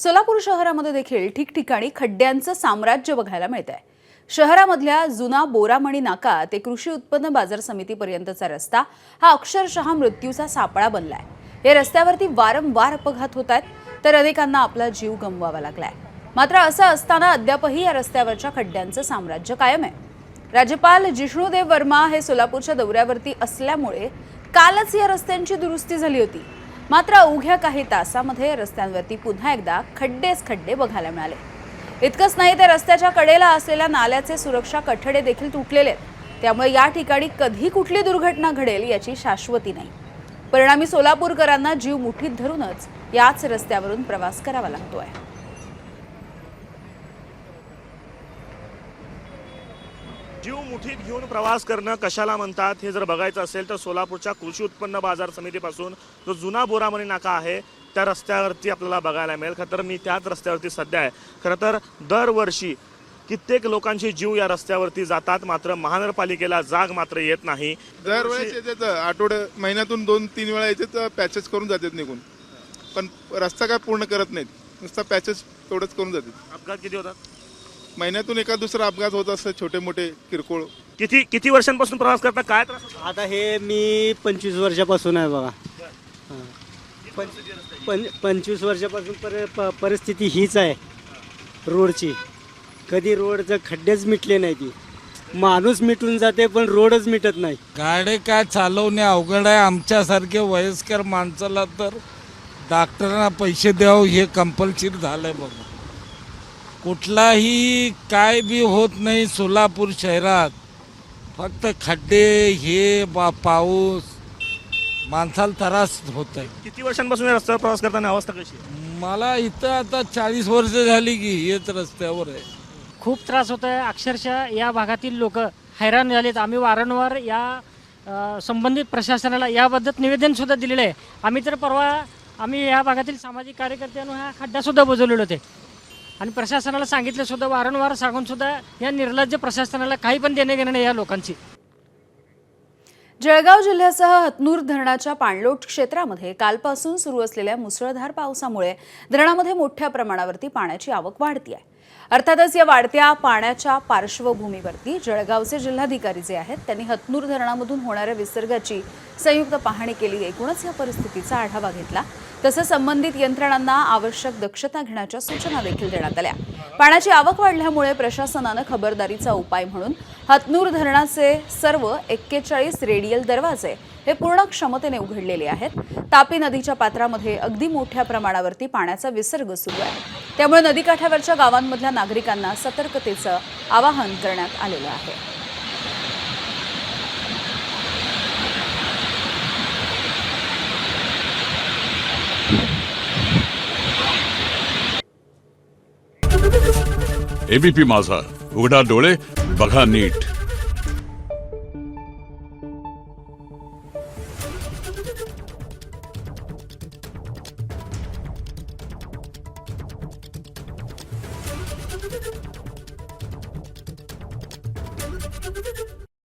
सोलापूर शहरामध्ये देखील ठिकठिकाणी खड्ड्यांचं साम्राज्य बघायला मिळतंय। शहरामधल्या जुना बोरामणी नाका ते कृषी उत्पन्न बाजार समितीपर्यंतचा रस्ता हा अक्षरशः मृत्यूचा सापळा बनलाय। या रस्त्यावरती वारंवार अपघात होत आहेत, तर अनेकांना आपला जीव गमवावा लागलाय। मात्र असं असताना अद्यापही या रस्त्यावरच्या खड्ड्यांचं साम्राज्य कायम आहे। राज्यपाल जिष्णुदेव वर्मा हे सोलापूरच्या दौऱ्यावरती असल्यामुळे कालच या रस्त्यांची दुरुस्ती झाली होती। मात्र अवघ्या काही तासांमध्ये रस्त्यांवरती पुन्हा एकदा खड्डेच खड्डे बघायला मिळाले। इतकंच नाही, तर रस्त्याच्या कडेला असलेल्या नाल्याचे सुरक्षा कठडे देखील तुटलेले आहेत। त्यामुळे या ठिकाणी कधी कुठली दुर्घटना घडेल याची शाश्वती नाही। परिणामी सोलापूरकरांना जीव मुठीत धरूनच याच रस्त्यावरून प्रवास करावा लागतोय। जीव मुठीत घेऊन प्रवास करणं कशाला म्हणतात हे जर बघायचं असेल तर सोलापूरच्या कृषी उत्पन्न बाजार समितीपासून जो जुना बोरामणी नाका आहे त्या रस्त्यावरती आपल्याला बघायला मिळेल। खरं तर मी त्याच रस्त्यावरती सध्या आहे। खरं तर दरवर्षी कित्येक लोकांचे जीव या रस्त्यावरती जातात, मात्र महानगरपालिकेला जाग मात्र येत नाही। दरवेळेस येतात, महिन्यातून 2-3 वेळा येतात, पॅचेस करून जातात निघून, पण रस्ता काय पूर्ण करत नाहीत, नुसता पॅचेस तेवढंच करून जातात। अपघात किती होतात? महिन्यातून एका दुसरा अपघात होत असतात, छोटे मोठे किरकोळ। किती वर्षांपासून प्रवास करता? काय त्रास होतो? आता हे मी 25 वर्षापासून आहे बघा। 25 वर्षापासून परिस्थिती हीच आहे रोडची। कधी रोडचं खड्डेच मिटले नाही, ती माणूस मिटून जाते पण रोडच मिटत नाही। गाडी काय चालवणे अवघड आहे। आमच्यासारखे वयस्कर माणसाला तर डॉक्टरांना पैसे द्यावं हे कंपल्सरी झालंय बघा। कुठलाही काय बी होत नाही सोलापूर शहरात, फक्त खड्डे हे पाऊस माणसाला त्रास होत आहे। किती वर्षांपासून या रस्त्यावर प्रवास करताना अवस्था कशी आहे? मला इथं आता 40 वर्ष झाली की हेच रस्त्यावर आहे। खूप त्रास होत आहे। अक्षरशः या भागातील लोक हैराण झालेत। आम्ही वारंवार या संबंधित प्रशासनाला याबाबत निवेदन सुद्धा दिलेलं आहे। आम्ही तर परवा या भागातील सामाजिक कार्यकर्त्यांना हा खड्डा सुद्धा बुजवलेले होते आणि प्रशासनाला सांगितलं सुद्धा, वारंवार सांगून सुद्धा या निर्लज्ज प्रशासनाला काही पण देणे घेणे नाही या लोकांची। जळगाव जिल्ह्यासह हतनूर धरणाच्या पाणलोट क्षेत्रामध्ये कालपासून सुरू असलेल्या मुसळधार पावसामुळे धरणामध्ये मोठ्या प्रमाणावरती पाण्याची आवक वाढती आहे। अर्थातच या वाढत्या पाण्याच्या पार्श्वभूमीवरती जळगावचे जिल्हाधिकारी जे आहेत त्यांनी हतनूर धरणामधून होणाऱ्या विसर्गाची संयुक्त पाहणी केली। एकूणच या परिस्थितीचा आढावा घेतला, तसंच संबंधित यंत्रणांना आवश्यक दक्षता घेण्याच्या सूचना देखील देण्यात आल्या। पाण्याची आवक वाढल्यामुळे प्रशासनानं खबरदारीचा उपाय म्हणून हतनूर धरणाचे सर्व 41 रेडियल दरवाजे हे पूर्ण क्षमतेने उघडलेले आहेत। तापी नदीच्या पात्रामध्ये अगदी मोठ्या प्रमाणावरती पाण्याचा विसर्ग सुरू आहे। त्यामुळे नदीकाठावरच्या गावांमधल्या नागरिकांना सतर्कतेचं आवाहन करण्यात आलेलं आहे। एबीपी माझा, उघडा डोळे बघा नीट।